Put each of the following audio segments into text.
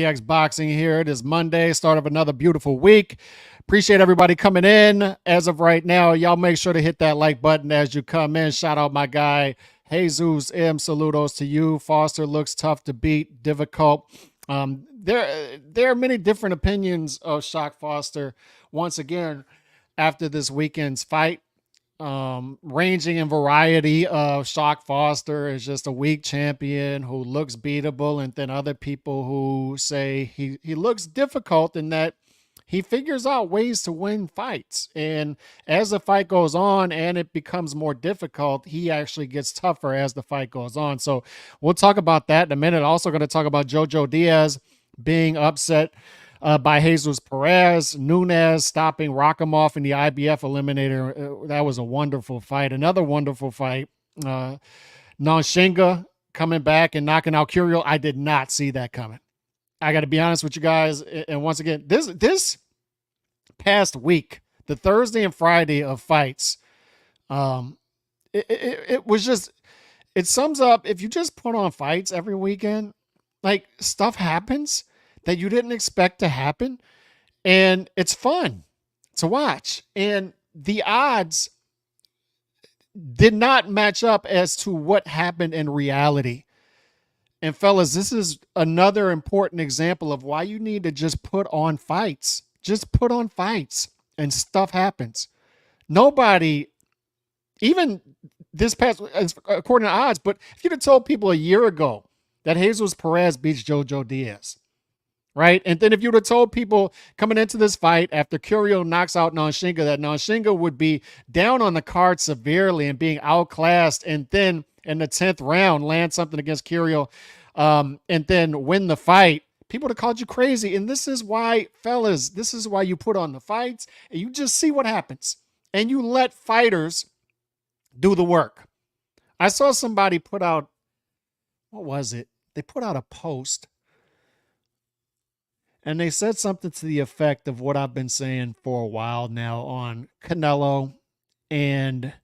Maniacs Boxing here. It is Monday, start of another beautiful week. Appreciate everybody coming in. As of right now, y'all make sure to hit that like button as you come in. Shout out my guy, Jesus M. Saludos to you. Foster looks tough to beat, difficult. There are many different opinions of Shock Foster. Once again, after this weekend's fight, ranging in variety of Shock Foster is just a weak champion who looks beatable, and then other people who say he looks difficult in that he figures out ways to win fights. And as the fight goes on and it becomes more difficult, he actually gets tougher as the fight goes on. So we'll talk about that in a minute. Also going to talk about Jojo Diaz being upset by Jesus Perez, Nunes stopping Rakhimov in the IBF eliminator. That was a wonderful fight. Another wonderful fight. Nonshinga coming back and knocking out Curiel. I did not see that coming. I got to be honest with you guys. And once again, this past week, the Thursday and Friday of fights, it was just, it sums up, if you just put on fights every weekend, like stuff happens that you didn't expect to happen. And it's fun to watch. And the odds did not match up as to what happened in reality. And fellas, this is another important example of why you need to just put on fights. Just put on fights and stuff happens. Nobody, even this past, according to odds, but if you'd have told people a year ago that Jesus Perez beats Jojo Diaz, right? And then if you would have told people coming into this fight after Curiel knocks out Nonshinga that Nonshinga would be down on the card severely and being outclassed, and then in the 10th round land something against Curiel and then win the fight, people would have called you crazy. And this is why, fellas, this is why you put on the fights and you just see what happens. And you let fighters do the work. I saw somebody put out, what was it? They put out a post and they said something to the effect of what I've been saying for a while now on Canelo. And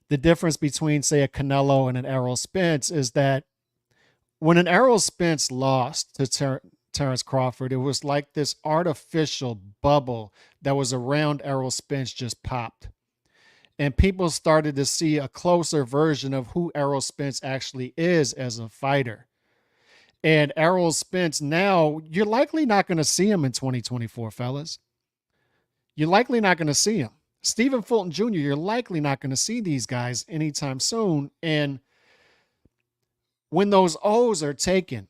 the difference between, say, a Canelo and an Errol Spence is that when an Errol Spence lost to Terrence Crawford, it was like this artificial bubble that was around Errol Spence just popped. And people started to see a closer version of who Errol Spence actually is as a fighter. And Errol Spence now, you're likely not going to see him in 2024, fellas. You're likely not going to see him. Stephen Fulton Jr., you're likely not going to see these guys anytime soon. And when those O's are taken,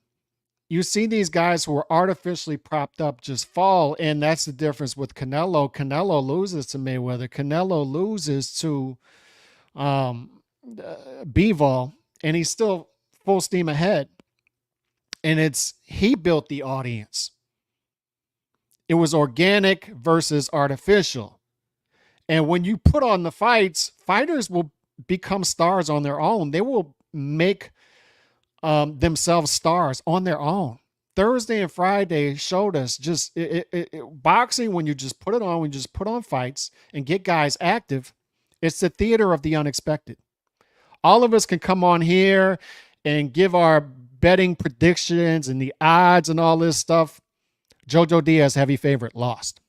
you see these guys who are artificially propped up just fall. And that's the difference with Canelo. Canelo loses to Mayweather. Canelo loses to Bivol, and he's still full steam ahead. And he built the audience. It was organic versus artificial. And when you put on the fights, fighters will become stars on their own. They will make themselves stars on their own. Thursday and Friday showed us just boxing, when you just put it on, when you just put on fights and get guys active, it's the theater of the unexpected. All of us can come on here and give our betting predictions and the odds and all this stuff. Jojo Diaz, heavy favorite, lost.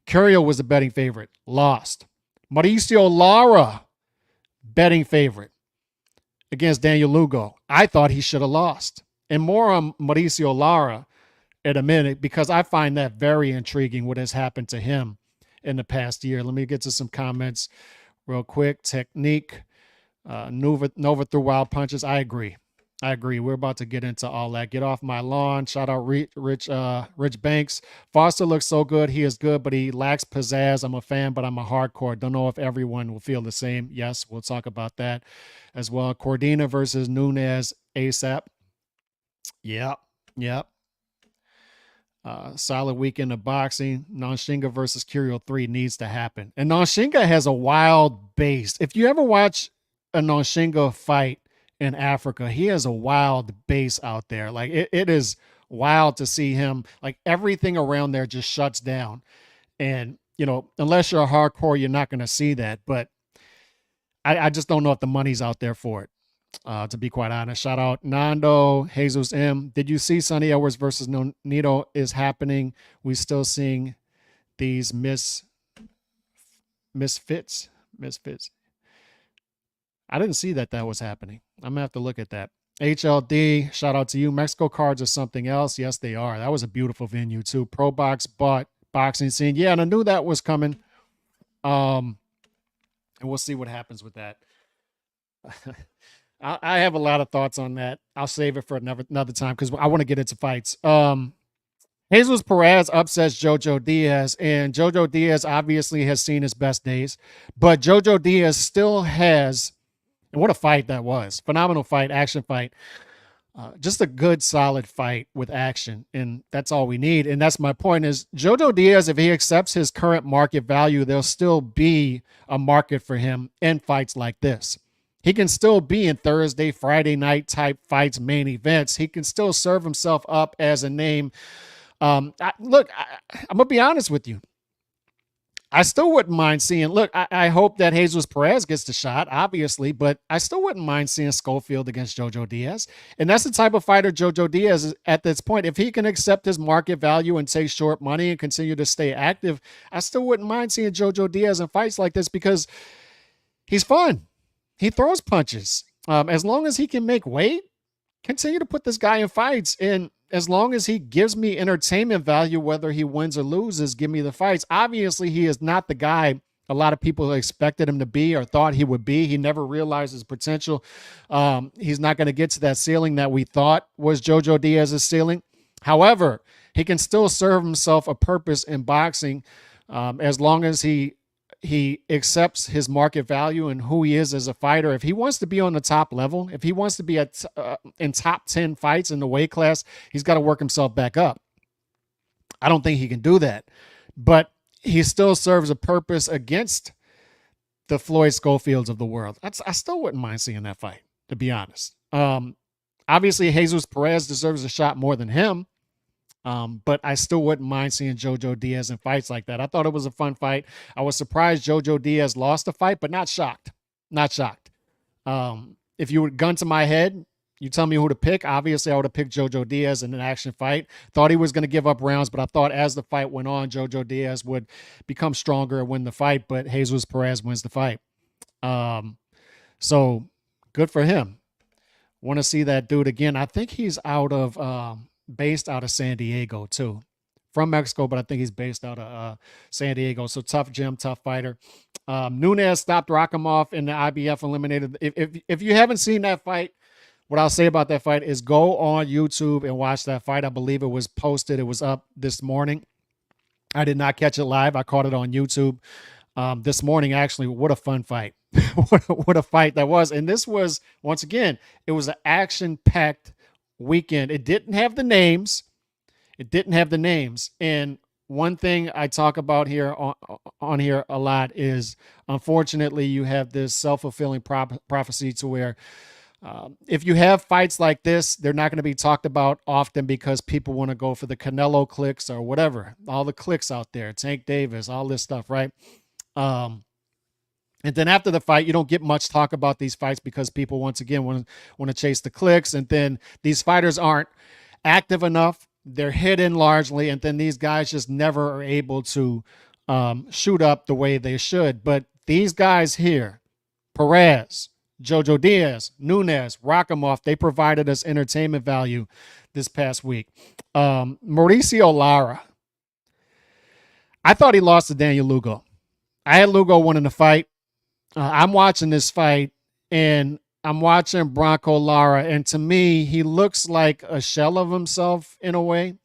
Curiel was a betting favorite, lost. Mauricio Lara, betting favorite against Daniel Lugo. I thought he should have lost. And more on Mauricio Lara in a minute, because I find that very intriguing what has happened to him in the past year. Let me get to some comments real quick. Technique, Nova threw wild punches. I agree. We're about to get into all that. Get off my lawn. Shout out Rich Banks. Foster looks so good. He is good, but he lacks pizzazz. I'm a fan, but I'm a hardcore. Don't know if everyone will feel the same. Yes, we'll talk about that as well. Cordina versus Nunes ASAP. Yep. Solid weekend of boxing. Nonshinga versus Curiel 3 needs to happen. And Nonshinga has a wild base. If you ever watch a Nonshinga fight in Africa, he has a wild base out there. Like it is wild to see him. Like everything around there just shuts down. And, you know, unless you're a hardcore, you're not going to see that. But I just don't know if the money's out there for it. To be quite honest, shout out Nando, Jesus M. Did you see Sonny Edwards versus Nito is happening? We still seeing these misfits. Misfits. I didn't see that was happening. I'm gonna have to look at that. HLD, shout out to you. Mexico cards are something else. Yes, they are. That was a beautiful venue too. Pro Box bought boxing scene. Yeah, and I knew that was coming. And we'll see what happens with that. I have a lot of thoughts on that. I'll save it for another time because I want to get into fights. Jesus Perez upsets Jojo Diaz, and Jojo Diaz obviously has seen his best days, but Jojo Diaz still has, and what a fight that was. Phenomenal fight, action fight. Just a good, solid fight with action, and that's all we need. And that's my point is Jojo Diaz, if he accepts his current market value, there'll still be a market for him in fights like this. He can still be in Thursday, Friday night type fights, main events. He can still serve himself up as a name. I'm going to be honest with you. I still wouldn't mind seeing, I hope that Jesus Perez gets the shot, obviously, but I still wouldn't mind seeing Schofield against Jojo Diaz. And that's the type of fighter Jojo Diaz is at this point. If he can accept his market value and take short money and continue to stay active, I still wouldn't mind seeing Jojo Diaz in fights like this because he's fun. He throws punches. As long as he can make weight, continue to put this guy in fights. And as long as he gives me entertainment value, whether he wins or loses, give me the fights. Obviously, he is not the guy a lot of people expected him to be or thought he would be. He never realized his potential. He's not going to get to that ceiling that we thought was Jojo Diaz's ceiling. However, he can still serve himself a purpose in boxing as long as he accepts his market value and who he is as a fighter. If he wants to be on the top level, if he wants to be in top 10 fights in the weight class, he's got to work himself back up. I don't think he can do that, but he still serves a purpose against the Floyd Schofields of the world. I still wouldn't mind seeing that fight, to be honest. Obviously, Jesus Perez deserves a shot more than him. But I still wouldn't mind seeing Jojo Diaz in fights like that. I thought it was a fun fight. I was surprised Jojo Diaz lost the fight, but not shocked. Not shocked. If you would gun to my head, you tell me who to pick. Obviously, I would have picked Jojo Diaz in an action fight. Thought he was going to give up rounds, but I thought as the fight went on, Jojo Diaz would become stronger and win the fight, but Jesus Perez wins the fight. So good for him. Want to see that dude again. I think he's based out of San Diego too, from Mexico, but I think he's based out of San Diego. So tough gym, tough fighter. Nunes stopped Rakimov in the IBF eliminated. If you haven't seen that fight, what I'll say about that fight is go on YouTube and watch that fight. I believe it was posted. It was up this morning. I did not catch it live. I caught it on YouTube this morning, actually. What a fun fight. What a fight that was. And this was, once again, it was an action-packed weekend. It didn't have the names. And one thing I talk about here on here a lot is, unfortunately, you have this self-fulfilling prophecy to where if you have fights like this, they're not going to be talked about often because people want to go for the Canelo clicks or whatever, all the clicks out there, Tank Davis, all this stuff, right? And then after the fight, you don't get much talk about these fights because people, once again, want to chase the clicks. And then these fighters aren't active enough. They're hidden largely. And then these guys just never are able to shoot up the way they should. But these guys here, Perez, Jojo Diaz, Nunes, Rakimov, they provided us entertainment value this past week. Mauricio Lara. I thought he lost to Daniel Lugo. I had Lugo winning the fight. I'm watching this fight, and I'm watching Bronco Lara, and to me, he looks like a shell of himself in a way.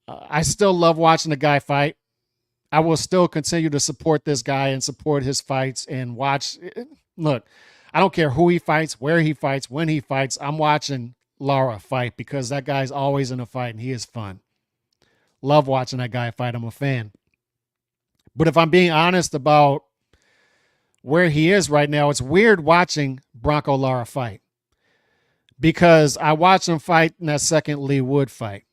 I still love watching the guy fight. I will still continue to support this guy and support his fights and watch. Look, I don't care who he fights, where he fights, when he fights. I'm watching Lara fight because that guy's always in a fight, and he is fun. Love watching that guy fight. I'm a fan. But if I'm being honest about where he is right now, it's weird watching Bronco Lara fight because I watched him fight in that second Lee Wood fight.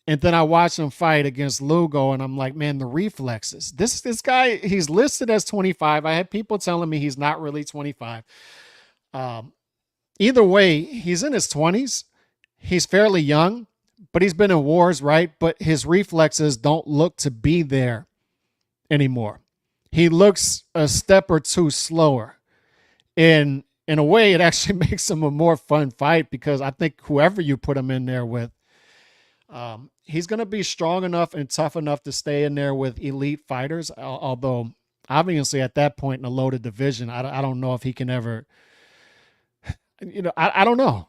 And then I watched him fight against Lugo, and I'm like, man, the reflexes. This guy, he's listed as 25. I had people telling me he's not really 25. either way, he's in his 20s. He's fairly young, but he's been in wars, right? But his reflexes don't look to be there anymore. He looks a step or two slower. In a way, it actually makes him a more fun fight because I think whoever you put him in there with, he's going to be strong enough and tough enough to stay in there with elite fighters. Although, obviously, at that point in a loaded division, I don't know if he can ever, I don't know.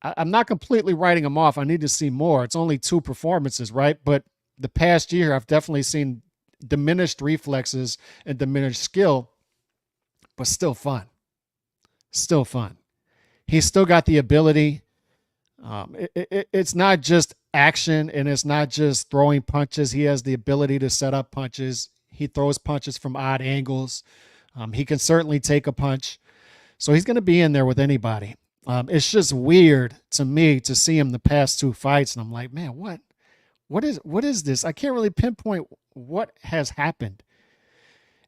I'm not completely writing him off. I need to see more. It's only 2 performances, right? But the past year, I've definitely seen diminished reflexes and diminished skill, but still fun. Still fun. He's still got the ability. It's not just action and it's not just throwing punches. He has the ability to set up punches. He throws punches from odd angles. He can certainly take a punch. So he's going to be in there with anybody. It's just weird to me to see him the past 2 fights. And I'm like, man, what is this? I can't really pinpoint what has happened.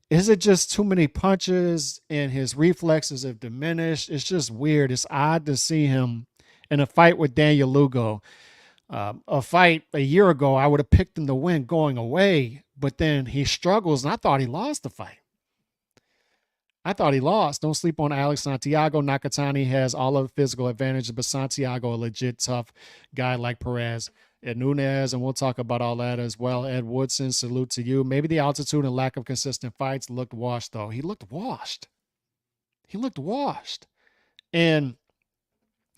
Is it just too many punches and his reflexes have diminished? It's just weird. It's odd to see him in a fight with Daniel Lugo. A fight a year ago, I would have picked him to win going away, but then he struggles, and I thought he lost the fight. I thought he lost. Don't sleep on Alex Santiago. Nakatani has all of the physical advantages, but Santiago, a legit tough guy like Perez. Ed Nunez, and we'll talk about all that as well. Ed Woodson, salute to you. Maybe the altitude and lack of consistent fights looked washed, though. He looked washed. He looked washed. And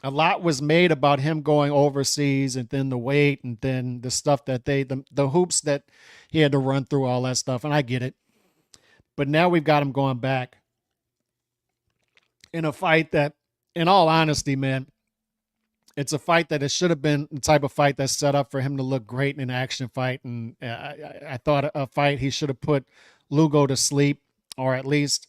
a lot was made about him going overseas and then the weight and then the stuff that the hoops that he had to run through, all that stuff. And I get it. But now we've got him going back in a fight that, in all honesty, man, it's a fight that it should have been the type of fight that's set up for him to look great in an action fight. And I thought a fight he should have put Lugo to sleep, or at least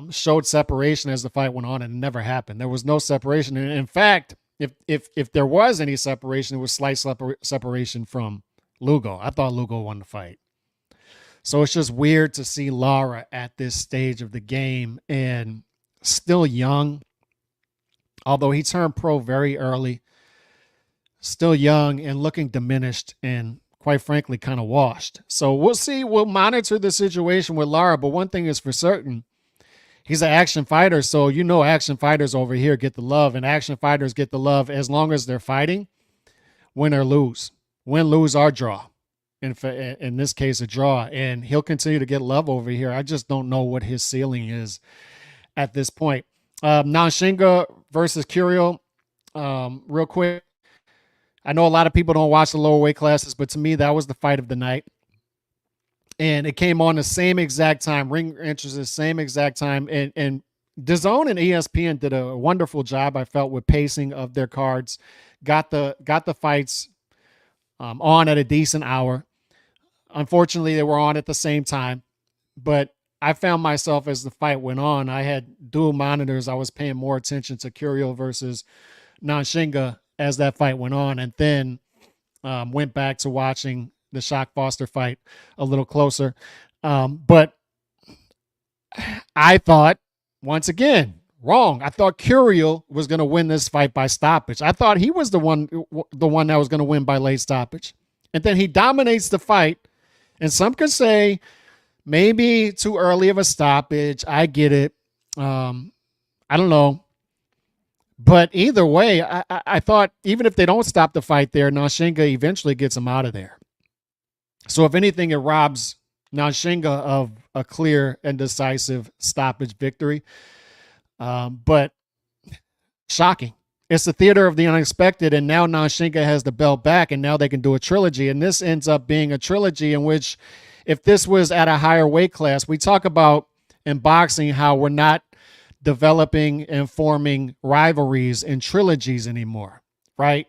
showed separation as the fight went on, and it never happened. There was no separation. And in fact, if there was any separation, it was slight separation from Lugo. I thought Lugo won the fight. So it's just weird to see Lara at this stage of the game and still young. Although he turned pro very early, still young and looking diminished and, quite frankly, kind of washed. So we'll see. We'll monitor the situation with Lara. But one thing is for certain, he's an action fighter. So action fighters over here get the love, and action fighters get the love as long as they're fighting, win or lose. Win, lose, or draw. In this case, a draw. And he'll continue to get love over here. I just don't know what his ceiling is at this point. Nanshinga versus Curiel. Real quick, I know a lot of people don't watch the lower weight classes, but to me, that was the fight of the night. And it came on the same exact time, ring entrances, the same exact time. And DAZN and ESPN did a wonderful job, I felt, with pacing of their cards. Got the fights on at a decent hour. Unfortunately, they were on at the same time, but I found myself as the fight went on, I had dual monitors. I was paying more attention to Curiel versus Nanshinga as that fight went on, and then went back to watching the Shock Foster fight a little closer. But I thought, once again, wrong. I thought Curiel was going to win this fight by stoppage. I thought he was the one that was going to win by late stoppage. And then he dominates the fight, and some could say, maybe too early of a stoppage. I get it. I don't know. But either way, I thought even if they don't stop the fight there, Nanshinga eventually gets him out of there. So if anything, it robs Nanshinga of a clear and decisive stoppage victory. But shocking. It's the theater of the unexpected, and now Nanshinga has the belt back, and now they can do a trilogy. And this ends up being a trilogy in which, if this was at a higher weight class, we talk about in boxing how we're not developing and forming rivalries in trilogies anymore, right?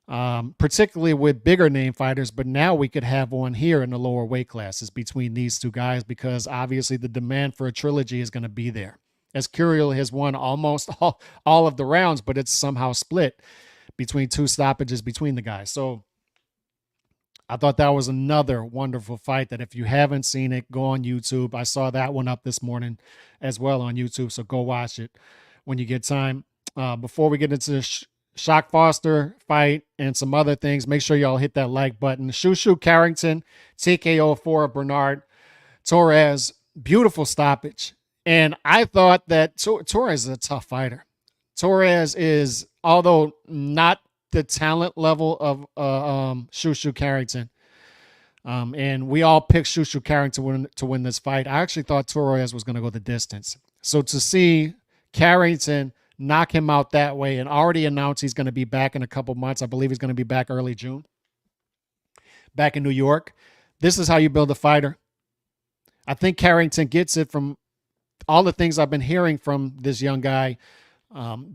Particularly with bigger name fighters, but now we could have one here in the lower weight classes between these two guys, because obviously the demand for a trilogy is going to be there. As Curiel has won almost all of the rounds, but it's somehow split between 2 stoppages between the guys. So I thought that was another wonderful fight that if you haven't seen it, go on YouTube. I saw that one up this morning as well on YouTube, so go watch it when you get time. Before we get into the Shock Foster fight and some other things, make sure y'all hit that like button. Shushu Carrington, TKO for Bernard Torres. Beautiful stoppage. And I thought that Torres is a tough fighter. Torres is, although not the talent level of Shushu Carrington, and we all picked Shushu Carrington to win this fight. I actually thought Torres was going to go the distance. So to see Carrington knock him out that way and already announce he's going to be back in a couple months, I believe he's going to be back early June, back in New York. This is how you build a fighter. I think Carrington gets it from all the things I've been hearing from this young guy.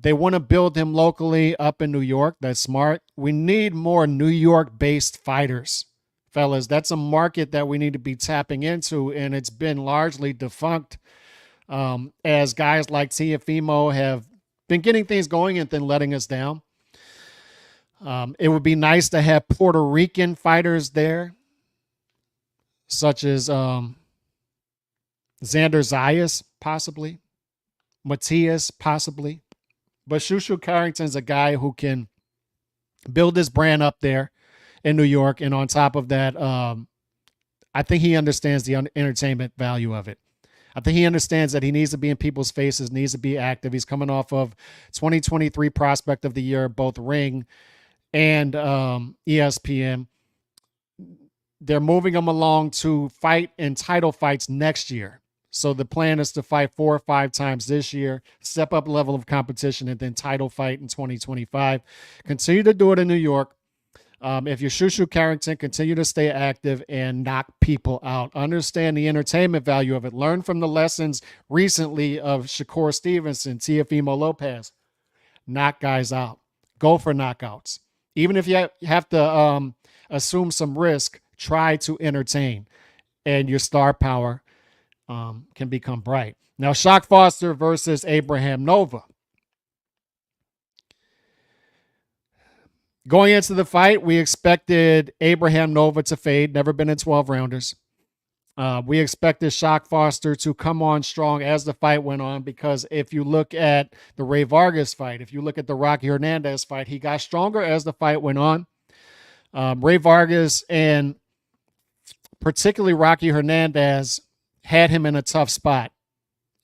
They want to build him locally up in New York. That's smart. We need more New York-based fighters, fellas. That's a market that we need to be tapping into, and it's been largely defunct as guys like Teofimo have been getting things going and then letting us down. It would be nice to have Puerto Rican fighters there, such as Xander Zayas, possibly. Matias, possibly. But Shushu Carrington's a guy who can build his brand up there in New York. And on top of that, I think he understands the entertainment value of it. I think he understands that he needs to be in people's faces, needs to be active. He's coming off of 2023 Prospect of the Year, both Ring and ESPN. They're moving him along to fight in title fights next year. So the plan is to fight 4 or 5 times this year, step up level of competition, and then title fight in 2025. Continue to do it in New York. If you're Shushu Carrington, continue to stay active and knock people out. Understand the entertainment value of it. Learn from the lessons recently of Shakur Stevenson, Teofimo Lopez. Knock guys out. Go for knockouts. Even if you have to assume some risk, try to entertain. And your star power can become bright. Now, Shock Foster versus Abraham Nova. Going into the fight, we expected Abraham Nova to fade. Never been in 12 rounders. We expected Shock Foster to come on strong as the fight went on, because if you look at the Ray Vargas fight, if you look at the Rocky Hernandez fight, he got stronger as the fight went on. Ray Vargas and particularly Rocky Hernandez had him in a tough spot,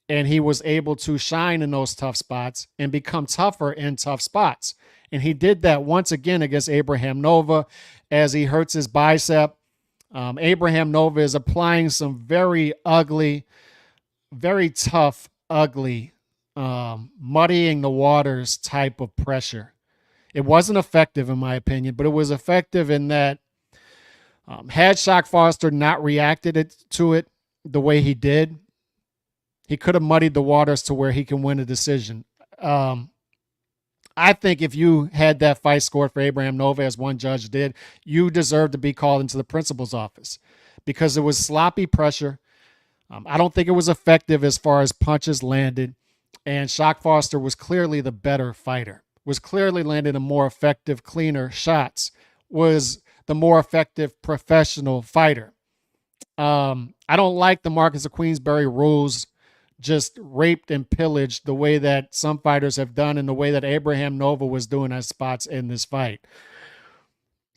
and he was able to shine in those tough spots and become tougher in tough spots. And he did that once again against Abraham Nova as he hurts his bicep. Abraham Nova is applying some very ugly, very tough, ugly, muddying the waters type of pressure. It wasn't effective in my opinion, but it was effective in that had Shock Foster not reacted to it the way he did, he could have muddied the waters to where he can win a decision. I think if you had that fight scored for Abraham Nova, as one judge did, you deserve to be called into the principal's office because it was sloppy pressure. I don't think it was effective as far as punches landed, and Shock Foster was clearly the better fighter, was clearly landing a more effective, cleaner shots, was the more effective professional fighter. I don't like the Marcus of Queensberry rules, just raped and pillaged the way that some fighters have done and the way that Abraham Nova was doing at spots in this fight.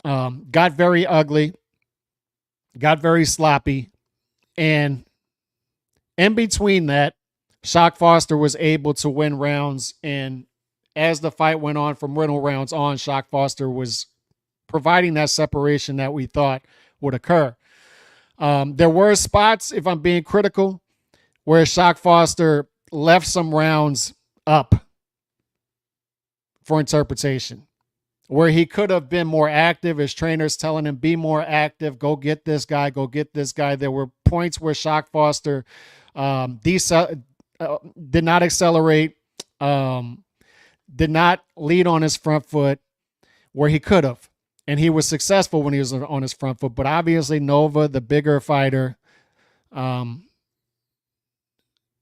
Got very ugly, got very sloppy, and in between that, Shock Foster was able to win rounds, and as the fight went on from middle rounds on, Shock Foster was providing that separation that we thought would occur. There were spots, if I'm being critical, where Shock Foster left some rounds up for interpretation, where he could have been more active. His trainers telling him, be more active, go get this guy, go get this guy. There were points where Shock Foster did not accelerate, did not lead on his front foot where he could have. And he was successful when he was on his front foot. But obviously Nova, the bigger fighter,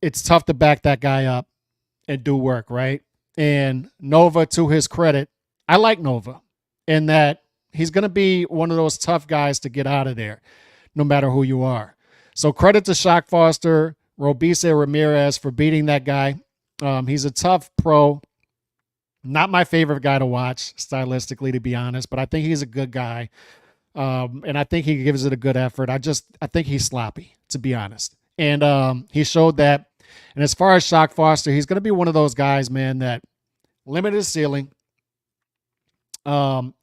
it's tough to back that guy up and do work, right? And Nova, to his credit, I like Nova in that he's going to be one of those tough guys to get out of there, no matter who you are. So credit to Shock Foster, Robeisy Ramirez for beating that guy. He's a tough pro. Not my favorite guy to watch stylistically, to be honest, but I think he's a good guy. And I think he gives it a good effort. I think he's sloppy, to be honest. And he showed that. And as far as Shock Foster, he's going to be one of those guys, man, that limited ceiling.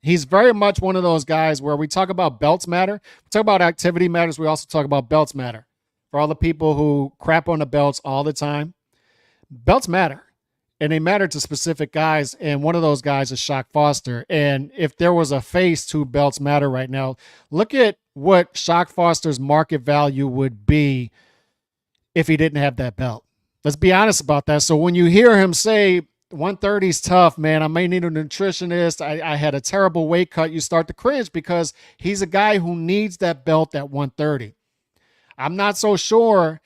He's very much one of those guys where we talk about belts matter. We talk about activity matters. We also talk about belts matter. For all the people who crap on the belts all the time, belts matter. And they matter to specific guys. And one of those guys is Shock Foster. And if there was a face to belts matter right now, look at what Shock Foster's market value would be if he didn't have that belt. Let's be honest about that. So when you hear him say 130 is tough, man, I may need a nutritionist, I had a terrible weight cut, you start to cringe because he's a guy who needs that belt at 130. I'm not so sure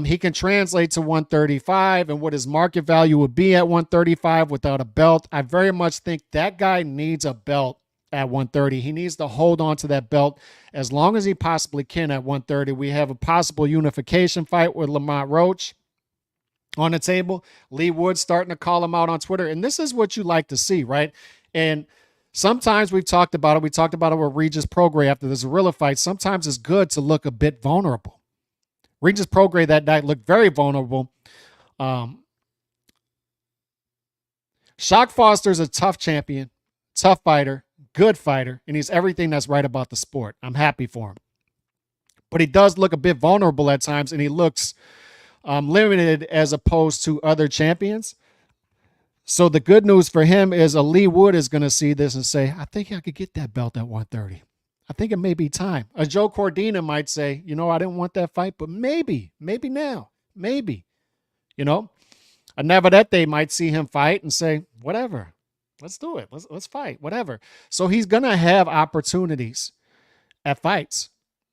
he can translate to 135 and what his market value would be at 135 without a belt. I very much think that guy needs a belt at 130. He needs to hold on to that belt as long as he possibly can at 130. We have a possible unification fight with Lamont Roach on the table. Lee Wood starting to call him out on Twitter. And this is what you like to see, right? And sometimes we've talked about it. We talked about it with Regis Prograis after the Zorilla fight. Sometimes it's good to look a bit vulnerable. Regis Prograis that night looked very vulnerable. Shock Foster's a tough champion, tough fighter, good fighter, and he's everything that's right about the sport. I'm happy for him. But he does look a bit vulnerable at times, and he looks limited as opposed to other champions. So the good news for him is a Lee Wood is going to see this and say, I think I could get that belt at 130. I think it may be time. A Joe Cordina might say, you know, I didn't want that fight, but maybe now, maybe, you know, a Navarrete might see him fight and say, whatever, let's do it. Let's fight, whatever. So he's going to have opportunities at fights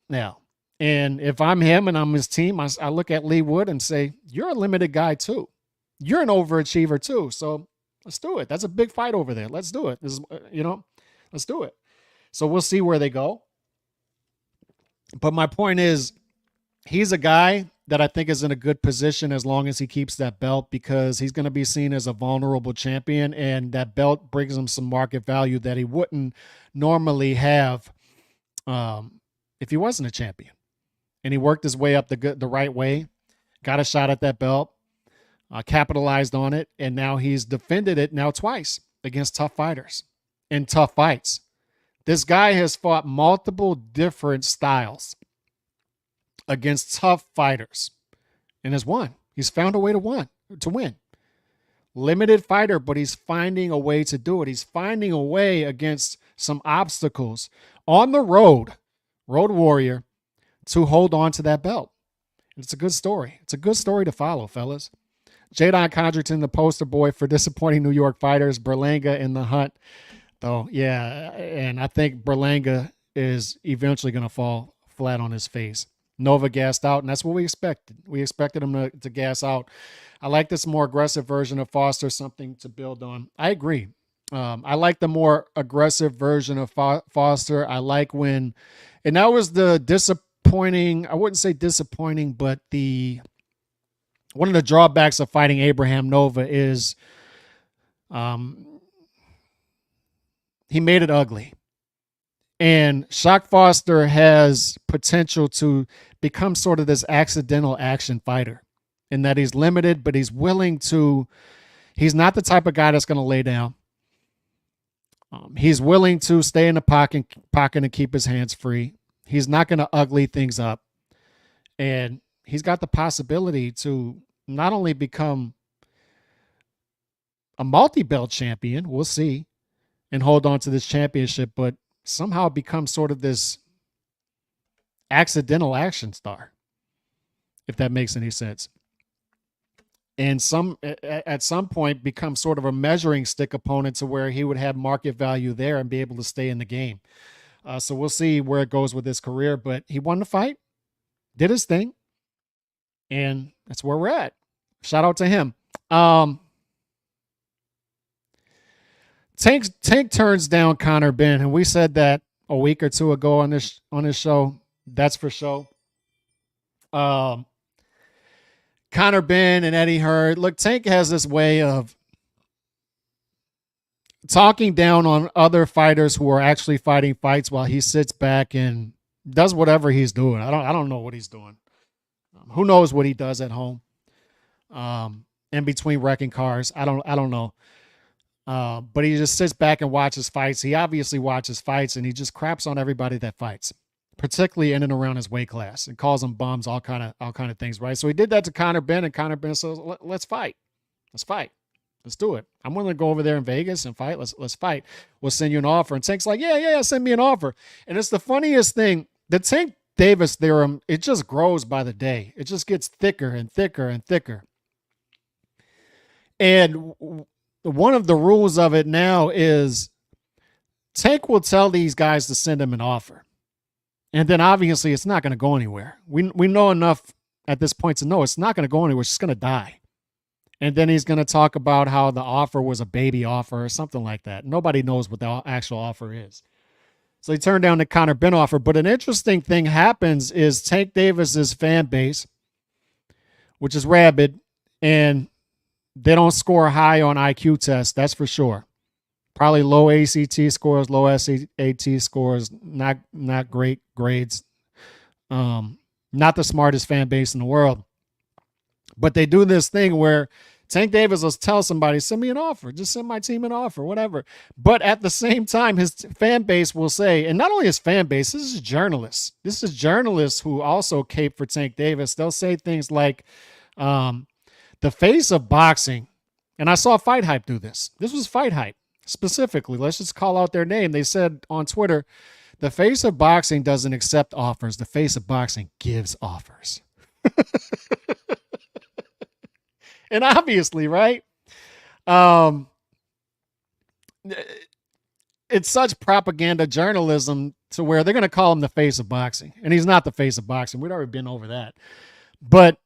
now. And if I'm him and I'm his team, I look at Lee Wood and say, you're a limited guy too. You're an overachiever too. So let's do it. That's a big fight over there. Let's do it. This is, let's do it. So we'll see where they go. But my point is, he's a guy that I think is in a good position as long as he keeps that belt, because he's going to be seen as a vulnerable champion, and that belt brings him some market value that he wouldn't normally have if he wasn't a champion. And he worked his way up the right way, got a shot at that belt, capitalized on it, and now he's defended it now twice against tough fighters in tough fights. This guy has fought multiple different styles against tough fighters and has won. He's found a way to win. Limited fighter, but he's finding a way to do it. He's finding a way against some obstacles on the road warrior, to hold on to that belt. It's a good story. It's a good story to follow, fellas. Jadon Condrickton, the poster boy for disappointing New York fighters. Berlanga in the hunt. Though, yeah, and I think Berlanga is eventually going to fall flat on his face. Nova gassed out, and that's what we expected. We expected him to gas out. I like this more aggressive version of Foster, something to build on. I agree. I like the more aggressive version of Foster. I like when, and that was the disappointing, I wouldn't say disappointing, but one of the drawbacks of fighting Abraham Nova is he made it ugly. And Shock Foster has potential to become sort of this accidental action fighter, in that he's limited, but he's willing to, he's not the type of guy that's going to lay down. He's willing to stay in the pocket and keep his hands free. He's not going to ugly things up. And he's got the possibility to not only become a multi-belt champion, we'll see, and hold on to this championship, but somehow become sort of this accidental action star, if that makes any sense. And at some point become sort of a measuring stick opponent to where he would have market value there and be able to stay in the game. So we'll see where it goes with his career, but he won the fight, did his thing, and that's where we're at. Shout out to him. Tank turns down Conor Benn, and we said that a week or two ago on this show. That's for sure. Conor Benn and Eddie Hearn. Look, Tank has this way of talking down on other fighters who are actually fighting fights while he sits back and does whatever he's doing. I don't know what he's doing. Who knows what he does at home? In between wrecking cars. I don't know. But he just sits back and watches fights. He obviously watches fights, and he just craps on everybody that fights, particularly in and around his weight class, and calls them bums, all kind of things, right? So he did that to Conor Benn, and Conor Benn says, "Let's fight. Let's fight. Let's do it. I'm willing to go over there in Vegas and fight. Let's fight. We'll send you an offer." And Tank's like, "Yeah, send me an offer." And it's the funniest thing. The Tank Davis theorem, it just grows by the day. It just gets thicker and thicker and thicker. And one of the rules of it now is Tank will tell these guys to send him an offer. And then obviously it's not going to go anywhere. We know enough at this point to know it's not going to go anywhere. It's just going to die. And then he's going to talk about how the offer was a baby offer or something like that. Nobody knows what the actual offer is. So he turned down the Conor Benn offer. But an interesting thing happens is Tank Davis's fan base, which is rabid, and they don't score high on IQ tests, that's for sure. Probably low ACT scores, low SAT scores, not great grades. Not the smartest fan base in the world. But they do this thing where Tank Davis will tell somebody, send me an offer. Just send my team an offer, whatever. But at the same time, his fan base will say, and not only his fan base, this is journalists. This is journalists who also cape for Tank Davis. They'll say things like, the face of boxing, and I saw Fight Hype do this. This was Fight Hype specifically. Let's just call out their name. They said on Twitter, the face of boxing doesn't accept offers. The face of boxing gives offers. And obviously, right? It's such propaganda journalism to where they're going to call him the face of boxing. And he's not the face of boxing. We'd already been over that. But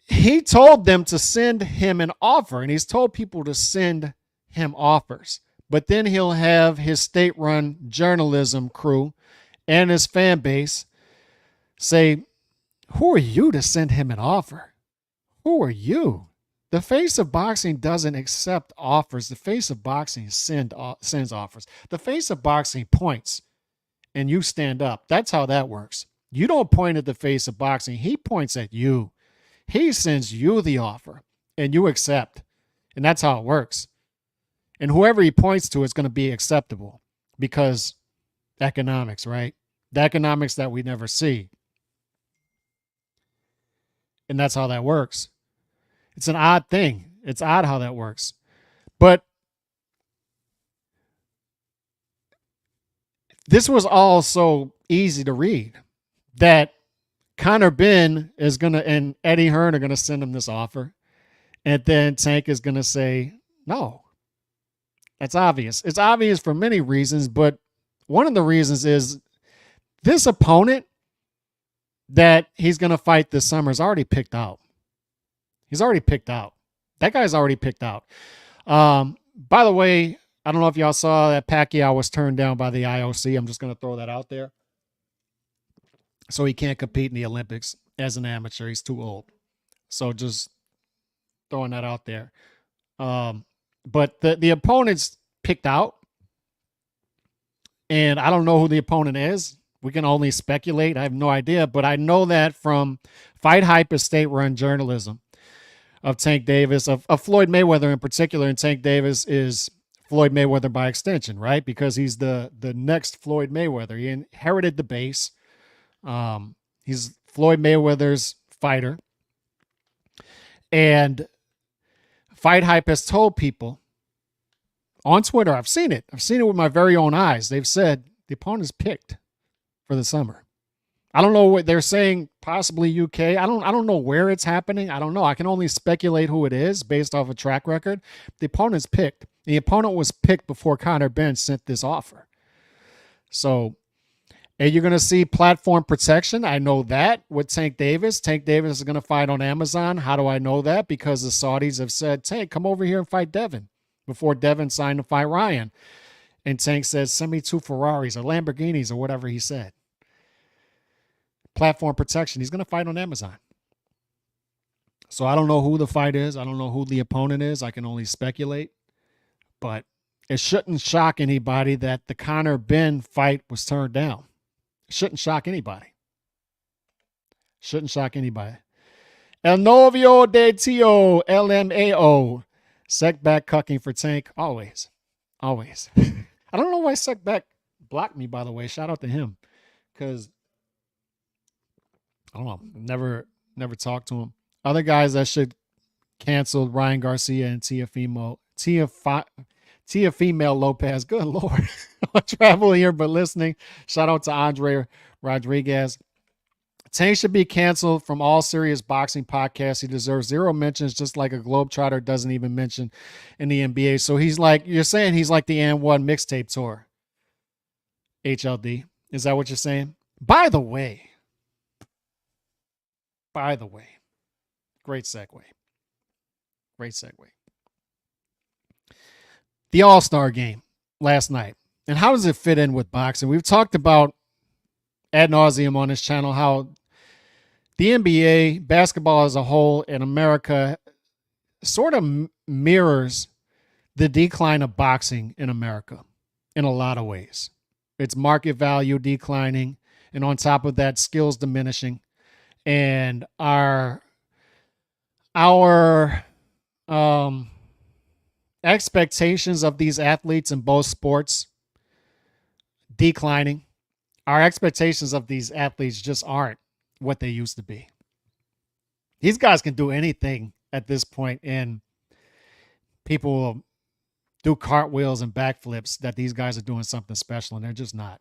he told them to send him an offer, and he's told people to send him offers. But then he'll have his state-run journalism crew and his fan base say, who are you to send him an offer? Who are you? The face of boxing doesn't accept offers. The face of boxing sends offers. The face of boxing points, and you stand up. That's how that works. You don't point at the face of boxing. He points at you. He sends you the offer, and you accept. And that's how it works. And whoever he points to is going to be acceptable because economics, right? The economics that we never see. And that's how that works. It's an odd thing. It's odd how that works. But this was all so easy to read that Conor Benn is going to, and Eddie Hearn are going to send him this offer. And then Tank is going to say, no. That's obvious. It's obvious for many reasons, but one of the reasons is this opponent that he's going to fight this summer is already picked out. He's already picked out. That guy's already picked out. By the way, I don't know if y'all saw that Pacquiao was turned down by the IOC. I'm just going to throw that out there. So he can't compete in the Olympics as an amateur. He's too old. So just throwing that out there. But the opponent's picked out. And I don't know who the opponent is. We can only speculate. I have no idea. But I know that from Fight Hype, state-run journalism of Tank Davis, of Floyd Mayweather in particular. And Tank Davis is Floyd Mayweather by extension, right? Because he's the next Floyd Mayweather. He inherited the base. He's Floyd Mayweather's fighter. And Fight Hype has told people on Twitter, I've seen it with my very own eyes. They've said the opponent's picked for the summer. I don't know what they're saying, possibly UK. I don't know where it's happening. I don't know. I can only speculate who it is based off a track record. The opponent's picked. The opponent was picked before Conor Benn sent this offer. So, and you're going to see platform protection. I know that with Tank Davis. Tank Davis is going to fight on Amazon. How do I know that? Because the Saudis have said, Tank, come over here and fight Devin before Devin signed to fight Ryan. And Tank says, send me 2 Ferraris or Lamborghinis or whatever he said. Platform protection. He's going to fight on Amazon. So I don't know who the fight is. I don't know who the opponent is. I can only speculate. But it shouldn't shock anybody that the Conor Benn fight was turned down. It shouldn't shock anybody. Shouldn't shock anybody. El novio de Tio, LMAO. Sekback cucking for Tank. Always. Always. I don't know why Sekback blocked me, by the way. Shout out to him. Because, I don't know. Never talked to him. Other guys that should cancel Ryan Garcia and Tia Female Lopez. Good Lord. I'm traveling here, but listening. Shout out to Andre Rodriguez. Tank should be canceled from all serious boxing podcasts. He deserves 0 mentions, just like a Globetrotter doesn't even mention in the NBA. So he's like, you're saying he's like the N1 mixtape tour. HLD. Is that what you're saying? By the way, great segue. The All-Star game last night. And how does it fit in with boxing? We've talked about ad nauseum on this channel how the NBA, basketball as a whole in America, sort of mirrors the decline of boxing in America in a lot of ways. Its market value declining, and on top of that, skills diminishing, and our expectations of these athletes in both sports declining. Our expectations of these athletes just aren't what they used to be. These guys can do anything at this point, and people will do cartwheels and backflips that these guys are doing something special, and they're just not.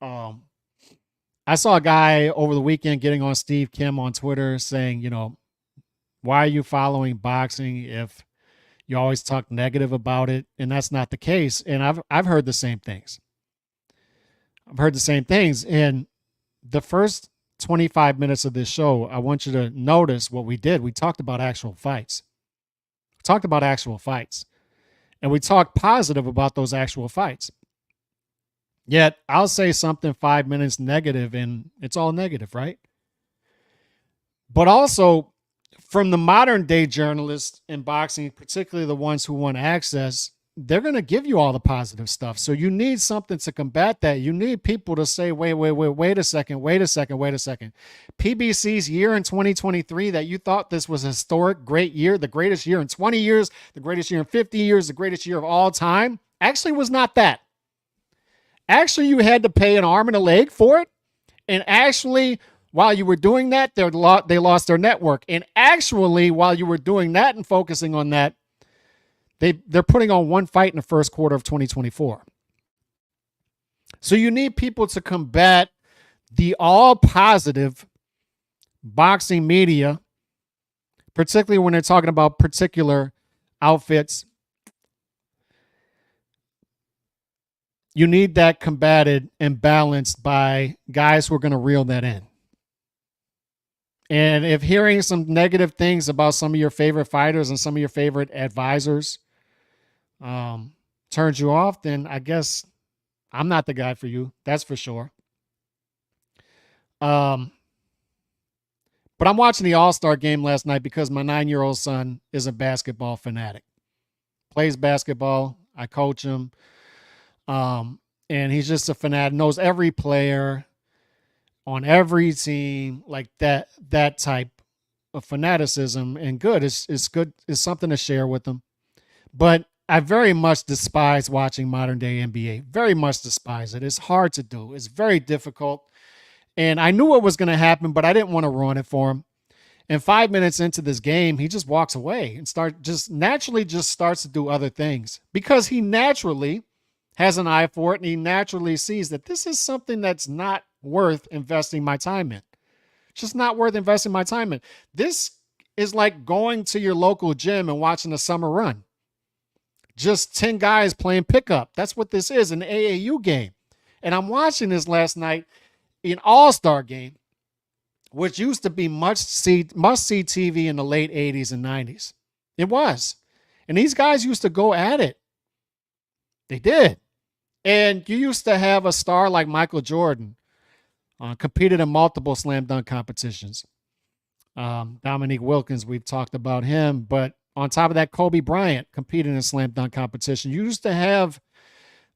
I saw a guy over the weekend getting on Steve Kim on Twitter saying, you know, why are you following boxing if you always talk negative about it? And that's not the case. And I've heard the same things. And the first 25 minutes of this show, I want you to notice what we did. We talked about actual fights. And we talked positive about those actual fights. Yet I'll say something 5 minutes negative and it's all negative, right? But also from the modern day journalists in boxing, particularly the ones who want access, they're going to give you all the positive stuff. So you need something to combat that. You need people to say, wait a second. PBC's year in 2023 that you thought this was a historic, great year, the greatest year in 20 years, the greatest year in 50 years, the greatest year of all time, actually was not that. Actually, you had to pay an arm and a leg for it. And actually, while you were doing that, they lost their network. And actually, while you were doing that and focusing on that, they're putting on one fight in the first quarter of 2024. So you need people to combat the all positive boxing media, particularly when they're talking about particular outfits. You need that combated and balanced by guys who are going to reel that in. And if hearing some negative things about some of your favorite fighters and some of your favorite advisors turns you off, then I guess I'm not the guy for you. That's for sure. But I'm watching the All-Star game last night because my 9-year-old son is a basketball fanatic. Plays basketball. I coach him. And he's just a fanatic, knows every player on every team, like that type of fanaticism, and good. It's good. It's something to share with them. But I very much despise watching modern day NBA. Very much despise it. It's hard to do. It's very difficult. And I knew what was going to happen, but I didn't want to ruin it for him. And 5 minutes into this game, he just walks away and naturally starts to do other things because he naturally has an eye for it, and he naturally sees that this is something that's not worth investing my time in. It's just not worth investing my time in. This is like going to your local gym and watching a summer run. Just 10 guys playing pickup. That's what this is, an AAU game. And I'm watching this last night, an All-Star game, which used to be must-see TV in the late 80s and 90s. It was. And these guys used to go at it. They did. And you used to have a star like Michael Jordan, competed in multiple slam dunk competitions. Dominique Wilkins, we've talked about him. But on top of that, Kobe Bryant competing in slam dunk competition. You used to have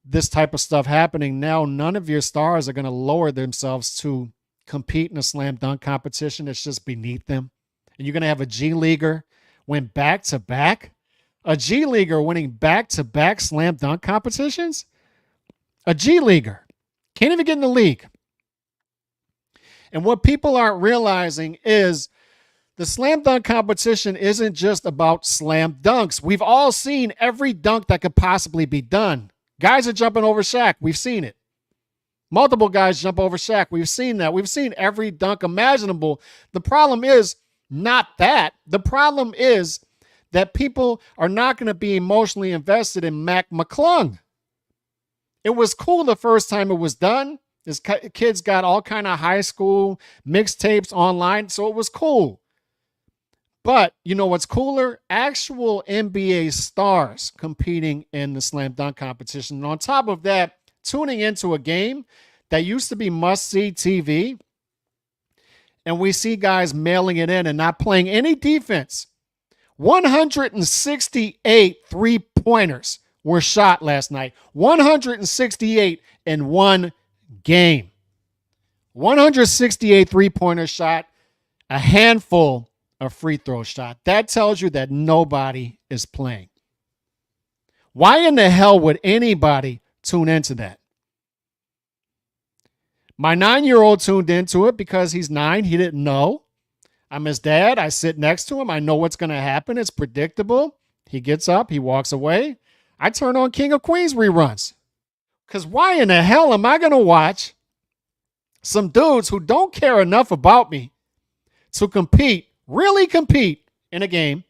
this type of stuff happening. Now, none of your stars are going to lower themselves to compete in a slam dunk competition. It's just beneath them. And you're going to have a G Leaguer win back to back. A G Leaguer winning back to back slam dunk competitions? A G Leaguer can't even get in the league. And what people aren't realizing is the slam dunk competition isn't just about slam dunks. We've all seen every dunk that could possibly be done. Guys are jumping over Shaq. We've seen it. Multiple guys jump over Shaq. We've seen that. We've seen every dunk imaginable. The problem is not that. The problem is that people are not going to be emotionally invested in Mac McClung. It was cool the first time it was done. His kids got all kind of high school mixtapes online, so it was cool. But you know what's cooler? Actual NBA stars competing in the slam dunk competition. And on top of that, tuning into a game that used to be must-see TV, and we see guys mailing it in and not playing any defense. 168 three-pointers were shot last night. 168 in one game. 168 three-pointers shot, a handful of free throw shot. That tells you that nobody is playing. Why in the hell would anybody tune into that? My 9-year-old tuned into it because he's 9. He didn't know. I'm his dad. I sit next to him. I know what's going to happen. It's predictable. He gets up. He walks away. I turn on King of Queens reruns. Because why in the hell am I going to watch some dudes who don't care enough about me to compete, really compete in a game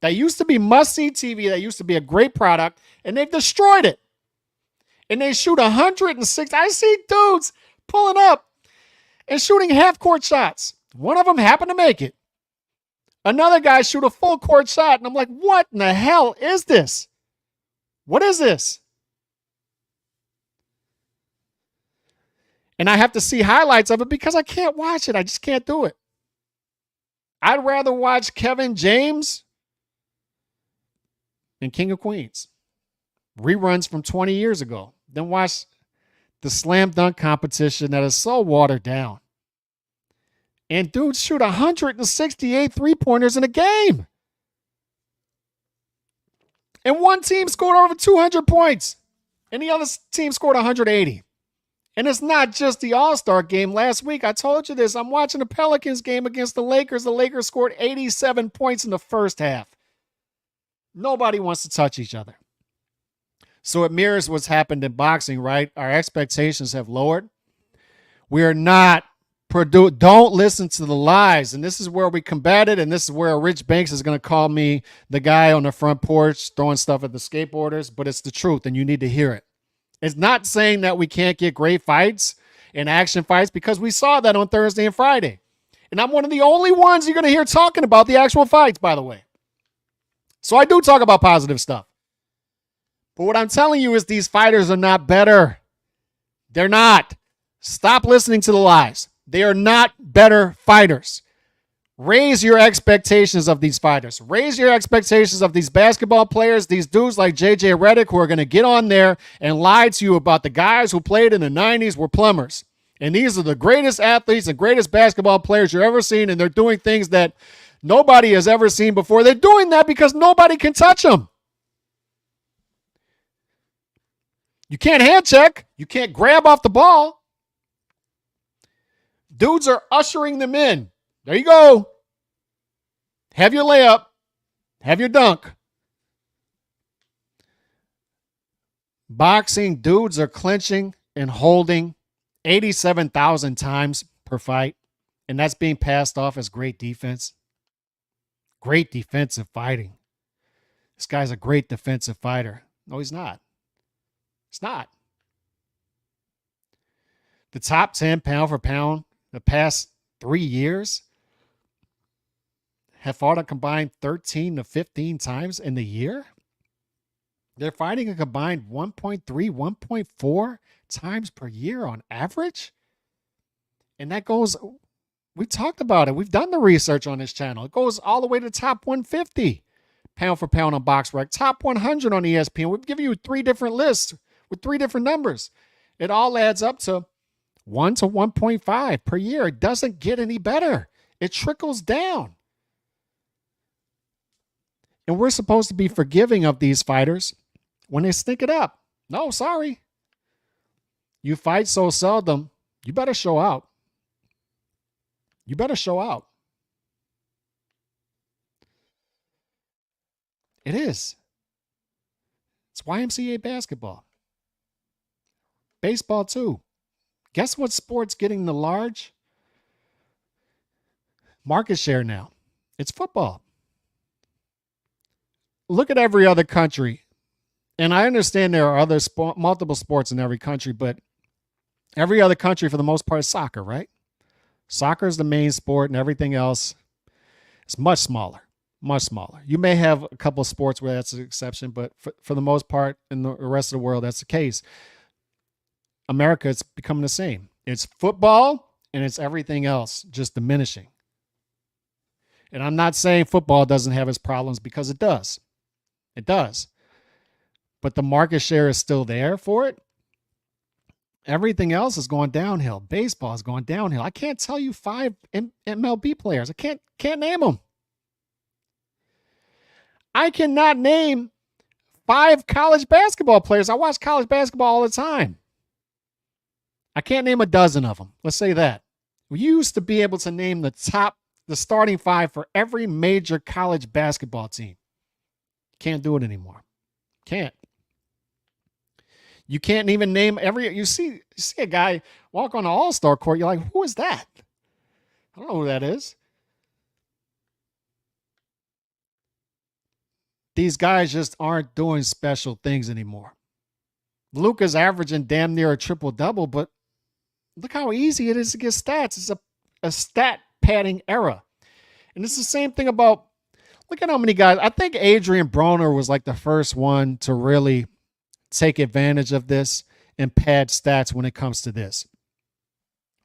that used to be must-see TV, that used to be a great product, and they've destroyed it. And they shoot 106. I see dudes pulling up and shooting half-court shots. One of them happened to make it. Another guy shoot a full-court shot, and I'm like, what in the hell is this? What is this? And I have to see highlights of it because I can't watch it. I just can't do it. I'd rather watch Kevin James than King of Queens. Reruns from 20 years ago. Then watch the slam dunk competition that is so watered down. And dudes shoot 168 three-pointers in a game. And one team scored over 200 points. And the other team scored 180. And it's not just the All-Star game. Last week, I told you this. I'm watching the Pelicans game against the Lakers. The Lakers scored 87 points in the first half. Nobody wants to touch each other. So it mirrors what's happened in boxing, right? Our expectations have lowered. We are not don't listen to the lies. And this is where we combat it. And this is where Rich Banks is going to call me the guy on the front porch throwing stuff at the skateboarders. But it's the truth, and you need to hear it. It's not saying that we can't get great fights and action fights, because we saw that on Thursday and Friday. And I'm one of the only ones you're going to hear talking about the actual fights, by the way. So I do talk about positive stuff. But what I'm telling you is these fighters are not better. They're not. Stop listening to the lies. They are not better fighters. Raise your expectations of these fighters. Raise your expectations of these basketball players, these dudes like JJ Redick who are going to get on there and lie to you about the guys who played in the 90s were plumbers. And these are the greatest athletes and greatest basketball players you've ever seen, and they're doing things that nobody has ever seen before. They're doing that because nobody can touch them. You can't hand check. You can't grab off the ball. Dudes are ushering them in. There you go. Have your layup. Have your dunk. Boxing, dudes are clinching and holding 87,000 times per fight, and that's being passed off as great defense. Great defensive fighting. This guy's a great defensive fighter. No, he's not. He's not. The top 10 pound for pound the past 3 years have fought a combined 13 to 15 times in the year. They're fighting a combined 1.3, 1.4 times per year on average. And that goes We talked about it. We've done the research on this channel. It goes all the way to top 150 pound for pound on BoxRec, top 100 on ESPN. We've given you 3 different lists with 3 different numbers. It all adds up to 1 to 1.5 per year. It doesn't get any better. It trickles down. And we're supposed to be forgiving of these fighters when they stink it up. No, sorry. You fight so seldom, you better show out. You better show out. It is. It's YMCA basketball. Baseball, too. Guess what sport's getting the large market share now? It's football. Look at every other country. And I understand there are other multiple sports in every country, but every other country, for the most part, is soccer, right? Soccer is the main sport, and everything else is much smaller. Much smaller. You may have a couple of sports where that's an exception, but for the most part, in the rest of the world, that's the case. America, it's becoming the same. It's football and it's everything else just diminishing. And I'm not saying football doesn't have its problems, because it does. It does. But the market share is still there for it. Everything else is going downhill. Baseball is going downhill. I can't tell you 5 MLB players. I can't name them. I cannot name 5 college basketball players. I watch college basketball all the time. I can't name a dozen of them. Let's say that. We used to be able to name the starting 5 for every major college basketball team. Can't do it anymore. Can't. You can't even name you see a guy walk on an all-star court, you're like, who is that? I don't know who that is. These guys just aren't doing special things anymore. Luka's averaging damn near a triple-double, but look how easy it is to get stats. It's a stat padding era. And it's the same thing about, look at how many guys. I think Adrian Broner was like the first one to really take advantage of this and pad stats when it comes to this.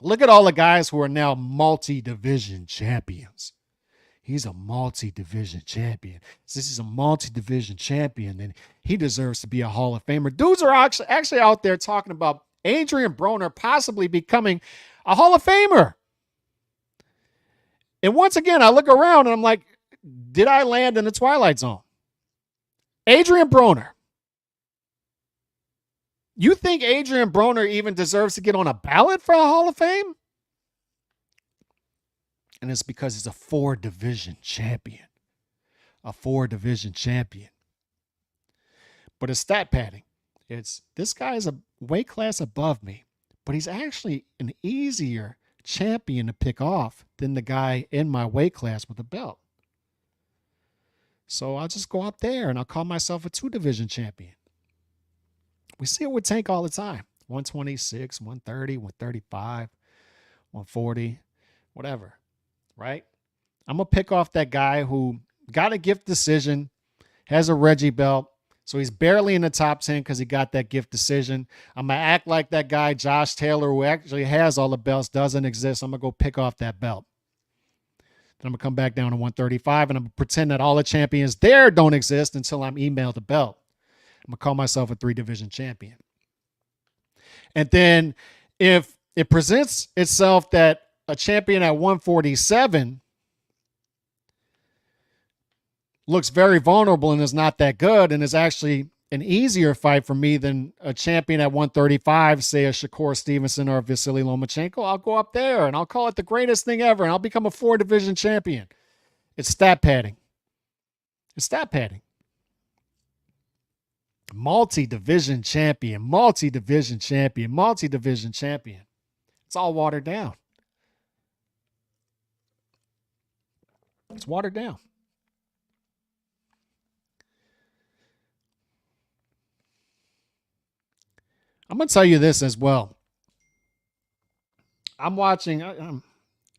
Look at all the guys who are now multi-division champions. He's a multi-division champion. This is a multi-division champion, and he deserves to be a Hall of Famer. Dudes are actually out there talking about Adrian Broner possibly becoming a Hall of Famer. And once again, I look around and I'm like, did I land in the Twilight Zone? Adrian Broner. You think Adrian Broner even deserves to get on a ballot for a Hall of Fame? And it's because he's a 4-division champion. A 4-division champion. But it's stat padding. It's, this guy is a weight class above me, but he's actually an easier champion to pick off than the guy in my weight class with a belt. So I'll just go up there and I'll call myself a 2-division champion. We see it with Tank all the time. 126, 130, 135, 140, whatever, right? I'm going to pick off that guy who got a gift decision, has a Reggie belt, so he's barely in the top 10 because he got that gift decision. I'm going to act like that guy, Josh Taylor, who actually has all the belts, doesn't exist. I'm going to go pick off that belt. Then I'm going to come back down to 135, and I'm going to pretend that all the champions there don't exist until I'm emailed a belt. I'm going to call myself a 3-division champion. And then if it presents itself that a champion at 147 looks very vulnerable and is not that good and is actually an easier fight for me than a champion at 135, say a Shakur Stevenson or a Vasily Lomachenko, I'll go up there and I'll call it the greatest thing ever and I'll become a 4-division champion. It's stat padding. It's stat padding. Multi-division champion, multi-division champion, multi-division champion. It's all watered down. It's watered down. I'm going to tell you this as well. I'm watching,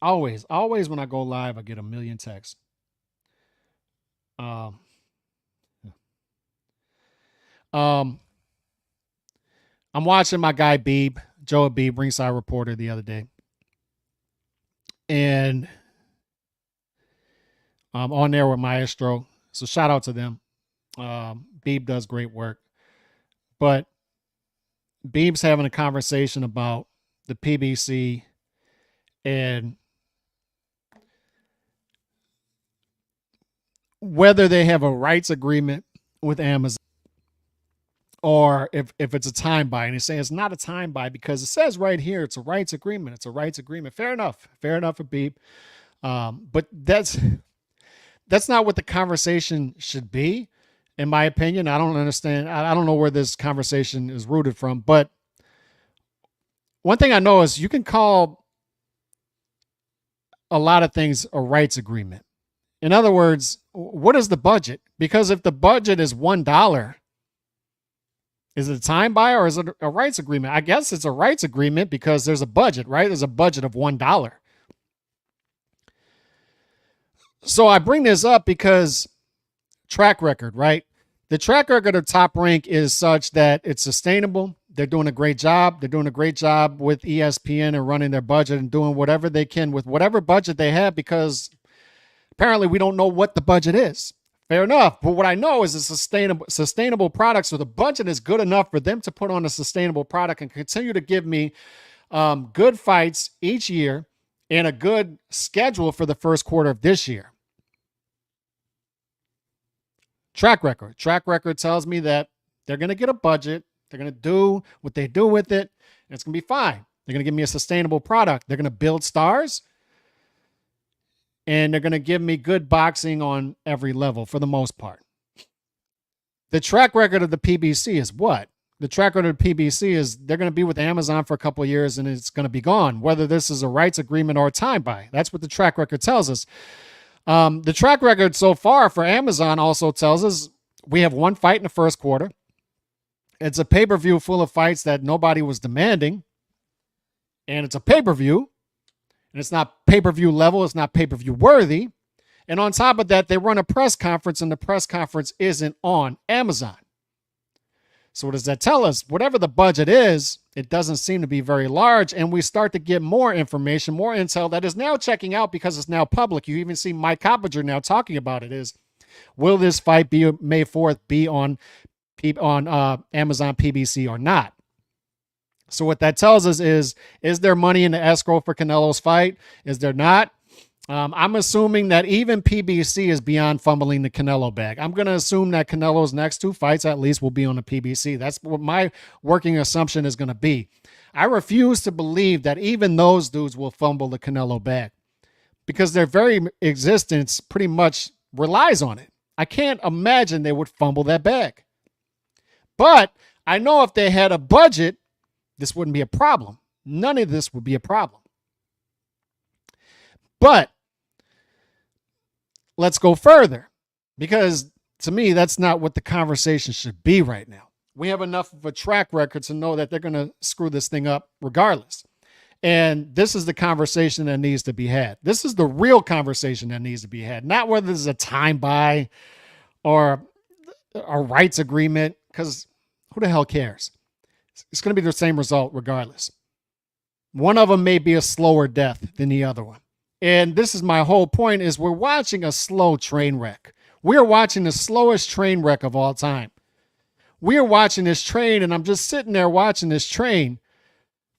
always when I go live, I get a million texts. I'm watching my guy Beeb, Joe Beeb, ringside reporter, the other day. and on there with Maestro. So shout out to them. Beeb does great work. But Beeb's having a conversation about the PBC and whether they have a rights agreement with Amazon or if it's a time buy. And he's saying it's not a time buy because it says right here it's a rights agreement. It's a rights agreement. Fair enough. Fair enough for Beeb. But that's not what the conversation should be, in my opinion. I don't understand. I don't know where this conversation is rooted from. But one thing I know is you can call a lot of things a rights agreement. In other words, what is the budget? Because if the budget is $1, is it a time buy or is it a rights agreement? I guess it's a rights agreement because there's a budget, right? There's a budget of $1. So I bring this up because track record, right? The track record of Top Rank is such that it's sustainable. They're doing a great job. They're doing a great job with ESPN and running their budget and doing whatever they can with whatever budget they have because apparently we don't know what the budget is. Fair enough. But what I know is a sustainable product. So the budget is good enough for them to put on a sustainable product and continue to give me good fights each year and a good schedule for the first quarter of this year. Track record. Track record tells me that they're going to get a budget. They're going to do what they do with it. And it's going to be fine. They're going to give me a sustainable product. They're going to build stars. And they're going to give me good boxing on every level for the most part. The track record of the PBC is what? The track record of the PBC is they're going to be with Amazon for a couple of years and it's going to be gone, whether this is a rights agreement or a time buy. That's what the track record tells us. The track record so far for Amazon also tells us we have one fight in the first quarter. It's a pay-per-view full of fights that nobody was demanding. And it's a pay-per-view. And it's not pay-per-view level. It's not pay-per-view worthy. And on top of that, they run a press conference and the press conference isn't on Amazon. So what does that tell us? Whatever the budget is, it doesn't seem to be very large. And we start to get more information, more intel that is now checking out because it's now public. You even see Mike Coppinger now talking about it is, will this fight be May 4th be on Amazon PBC or not? So what that tells us is there money in the escrow for Canelo's fight? Is there not? I'm assuming that even PBC is beyond fumbling the Canelo bag. I'm going to assume that Canelo's next two fights at least will be on the PBC. That's what my working assumption is going to be. I refuse to believe that even those dudes will fumble the Canelo bag because their very existence pretty much relies on it. I can't imagine they would fumble that bag. But I know if they had a budget, this wouldn't be a problem. None of this would be a problem. But let's go further because to me, that's not what the conversation should be right now. We have enough of a track record to know that they're going to screw this thing up regardless. And this is the conversation that needs to be had. This is the real conversation that needs to be had, not whether this is a time buy or a rights agreement, because who the hell cares? It's going to be the same result regardless. One of them may be a slower death than the other one. And this is my whole point is we're watching a slow train wreck. We're watching the slowest train wreck of all time. We're watching this train and I'm just sitting there watching this train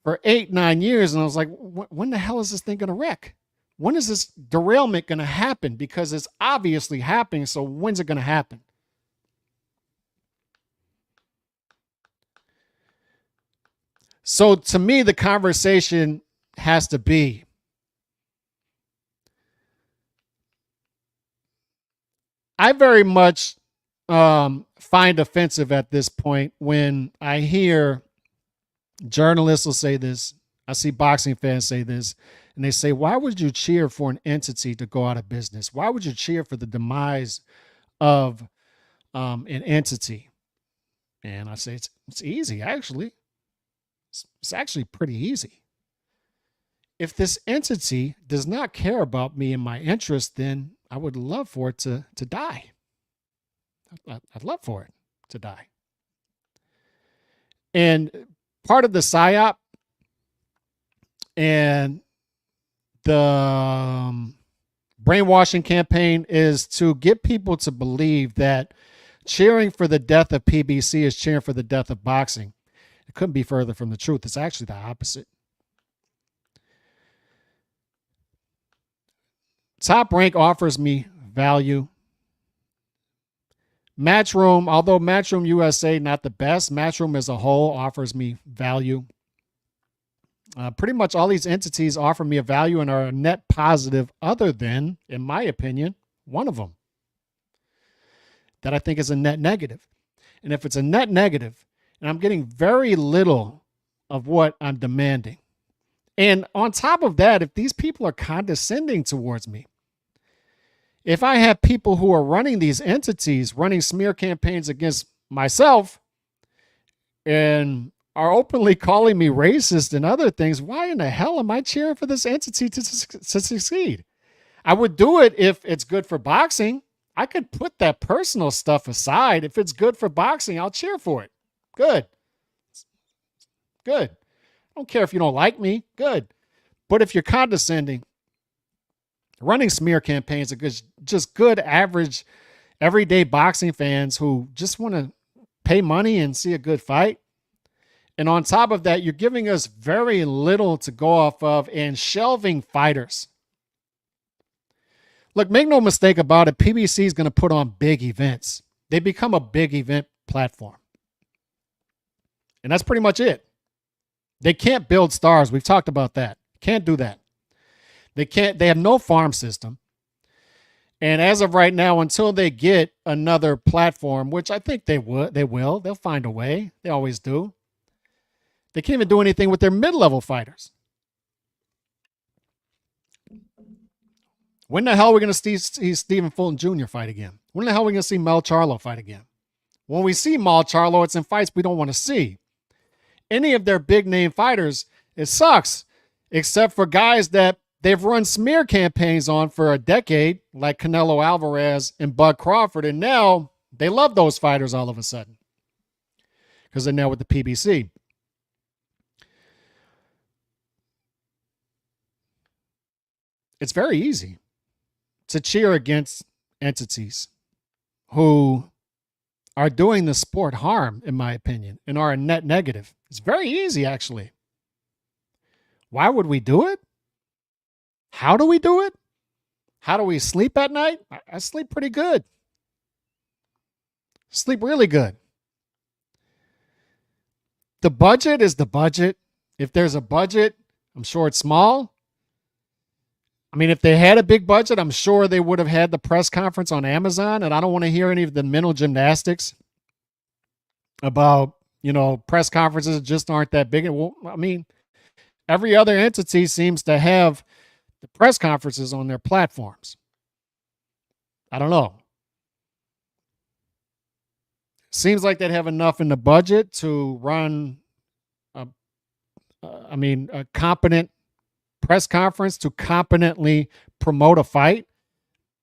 for 8-9 years. And I was like, when the hell is this thing going to wreck? When is this derailment going to happen? Because it's obviously happening. So when's it going to happen? So to me, the conversation has to be, I very much find offensive at this point when I hear journalists will say this. I see boxing fans say this, and they say, why would you cheer for an entity to go out of business? Why would you cheer for the demise of an entity? And I say, it's easy, actually. It's actually pretty easy. If this entity does not care about me and my interest, then I would love for it to die. I'd love for it to die. And part of the PSYOP and the brainwashing campaign is to get people to believe that cheering for the death of PBC is cheering for the death of boxing. It couldn't be further from the truth. It's actually the opposite. Top Rank offers me value. Matchroom, although Matchroom USA not the best, Matchroom as a whole offers me value. Pretty much all these entities offer me a value and are a net positive, other than, in my opinion, one of them that I think is a net negative. And if it's a net negative, and I'm getting very little of what I'm demanding, and on top of that, if these people are condescending towards me, if I have people who are running these entities, running smear campaigns against myself, and are openly calling me racist and other things, why in the hell am I cheering for this entity to succeed? I would do it if it's good for boxing. I could put that personal stuff aside. If it's good for boxing, I'll cheer for it. Good. Good. I don't care if you don't like me. Good. But if you're condescending, running smear campaigns are just good, average, everyday boxing fans who just want to pay money and see a good fight. And on top of that, you're giving us very little to go off of and shelving fighters. Look, make no mistake about it, PBC is going to put on big events. They become a big event platform. And that's pretty much it. They can't build stars. We've talked about that. Can't do that. They have no farm system. And as of right now, until they get another platform, which I think they will, they'll find a way. They always do. They can't even do anything with their mid-level fighters. When the hell are we going to see Stephen Fulton Jr. fight again? When the hell are we going to see Mel Charlo fight again? When we see Mel Charlo, it's in fights we don't want to see. Any of their big-name fighters, it sucks, except for guys that they've run smear campaigns on for a decade, like Canelo Alvarez and Bud Crawford, and now they love those fighters all of a sudden because they're now with the PBC. It's very easy to cheer against entities who are doing the sport harm, in my opinion, and are a net negative. It's very easy, actually. Why would we do it? How do we do it? How do we sleep at night? I sleep pretty good. Sleep really good. The budget is the budget. If there's a budget, I'm sure it's small. I mean, if they had a big budget, I'm sure they would have had the press conference on Amazon, and I don't want to hear any of the mental gymnastics about, press conferences just aren't that big. Well, I mean, every other entity seems to have the press conferences on their platforms. I don't know. Seems like they'd have enough in the budget to run a competent press conference to competently promote a fight,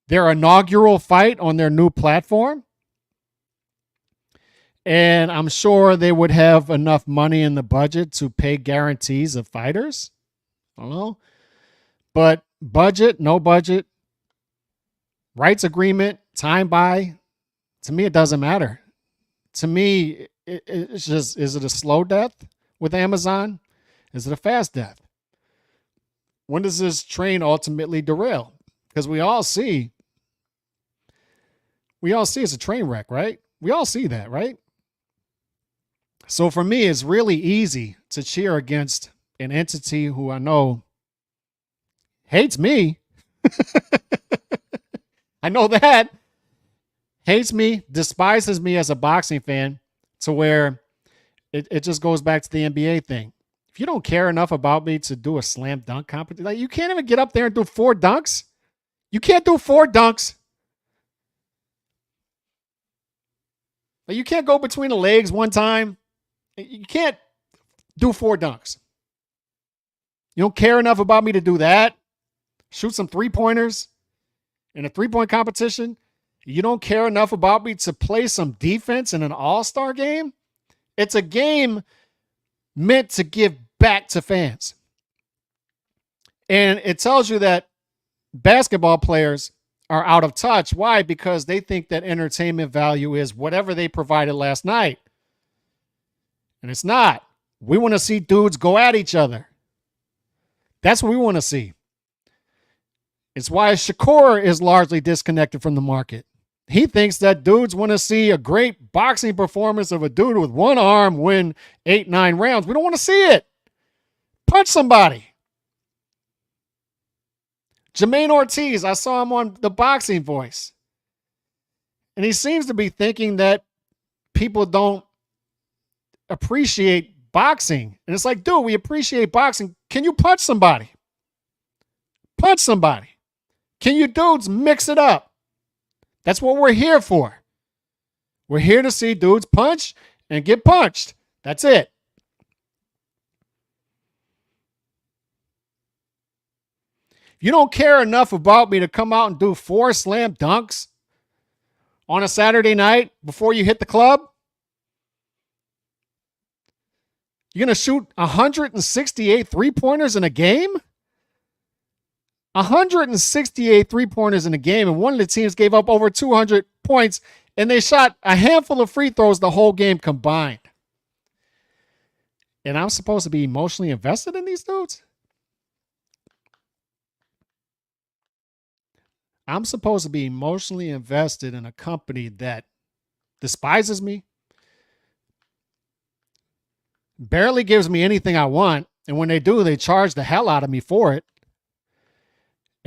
their inaugural fight on their new platform. And I'm sure they would have enough money in the budget to pay guarantees of fighters. I don't know. But budget, no budget, rights agreement, time buy, to me, it doesn't matter. To me, it's just, is it a slow death with Amazon? Is it a fast death? When does this train ultimately derail? Because we all see it's a train wreck, right? We all see that, right? So for me, it's really easy to cheer against an entity who I know hates me. I know that. Hates me, despises me as a boxing fan, to where it just goes back to the NBA thing. If you don't care enough about me to do a slam dunk competition, like, you can't even get up there and do 4 dunks. You can't do 4 dunks. Like, you can't go between the legs one time. You can't do 4 dunks. You don't care enough about me to do that. Shoot some 3-pointers in a 3-point competition. You don't care enough about me to play some defense in an all-star game. It's a game meant to give back to fans. And it tells you that basketball players are out of touch. Why? Because they think that entertainment value is whatever they provided last night. And it's not. We want to see dudes go at each other. That's what we want to see. It's why Shakur is largely disconnected from the market. He thinks that dudes want to see a great boxing performance of a dude with one arm win 8-9 rounds. We don't want to see it. Punch somebody. Jermaine Ortiz, I saw him on The Boxing Voice. And he seems to be thinking that people don't appreciate boxing. And it's like, dude, we appreciate boxing. Can you punch somebody? Punch somebody. Can you dudes mix it up? That's what we're here for. We're here to see dudes punch and get punched. That's it. If you don't care enough about me to come out and do 4 slam dunks on a Saturday night before you hit the club, you're going to shoot 168 three-pointers in a game? 168 three-pointers in a game, and one of the teams gave up over 200 points, and they shot a handful of free throws the whole game combined. And I'm supposed to be emotionally invested in these dudes? I'm supposed to be emotionally invested in a company that despises me, barely gives me anything I want, and when they do, they charge the hell out of me for it.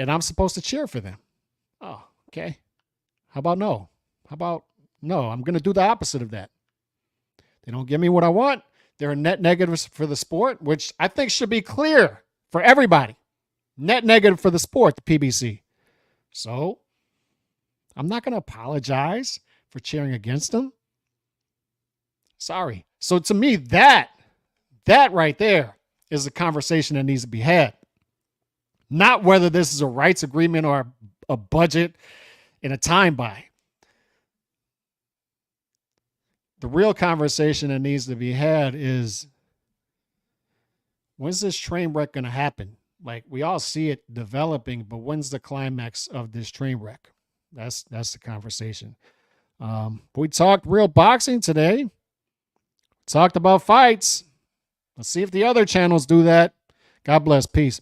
And I'm supposed to cheer for them. Oh, okay. How about no? How about no? I'm going to do the opposite of that. They don't give me what I want. They're a net negative for the sport, which I think should be clear for everybody. Net negative for the sport, the PBC. So I'm not going to apologize for cheering against them. Sorry. So to me, that right there is a conversation that needs to be had. Not whether this is a rights agreement or a budget and a time buy. The real conversation that needs to be had is, when's this train wreck going to happen? Like, we all see it developing, but when's the climax of this train wreck? That's the conversation. We talked real boxing today. Talked about fights. Let's see if the other channels do that. God bless. Peace.